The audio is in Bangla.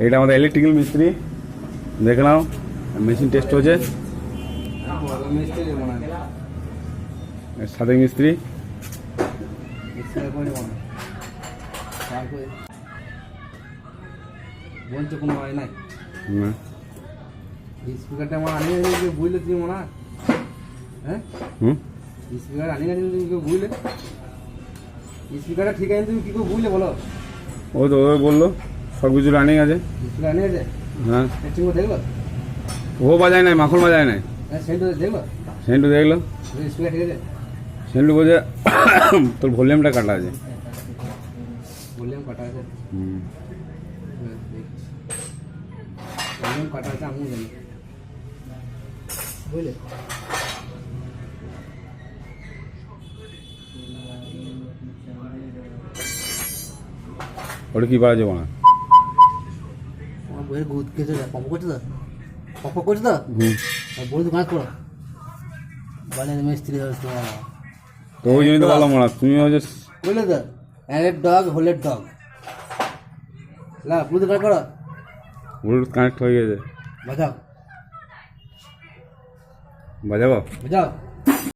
এটা আমাদের ইলেকট্রিক্যাল মিস্ত্রি, দেখে নাও মেশিন টেস্ট হচ্ছে। সাথে মিস্ত্রি বলছে কোনো হয় নাই না, স্পিকারটা আমার আনিয়ে বুঝলে তুমি মনে হয়, হ্যাঁ স্পিকার আনিয়ে তুমি কেউ বুঝলে, স্পিকারটা ঠিক আছে তুমি কী করে বুঝলে বলো? ও তো ওই বললো সব কিছু রানিং আছে। স্পিকার আনিয়ে আছে, হ্যাঁ টেস্টিং করে দেখলো, ও বাজায় নাই, মাখন বাজায় নাই, হ্যাঁ সেন্টু দেখলো, সেন্টু দেখলো, স্পিকার ঠিক আছে, সেন্টু বলছে তোর ভলিউমটা কাটা আছে। ভলিউম কাটা আছে, ভলিউম কাটা আছে আমিও জানি বুঝলে। ওটা কি বাজে বানা? আমার বইয়ের গুদ খেয়েছে, পপ করছে তো, পপ করছে তো, বই দোকান করো বলে মিস্ত্রি তোমার, তো ওই জন্যই তো বললাম না, তুমি হচ্ছে বুঝলে তো, অ্যারের ডগ হোলের ডগ লা ব্লুটুথ কানেক্ট করো, ব্লুটুথ কানেক্ট হয়ে গেছে, বাজাও বাজাবো। বাজাও।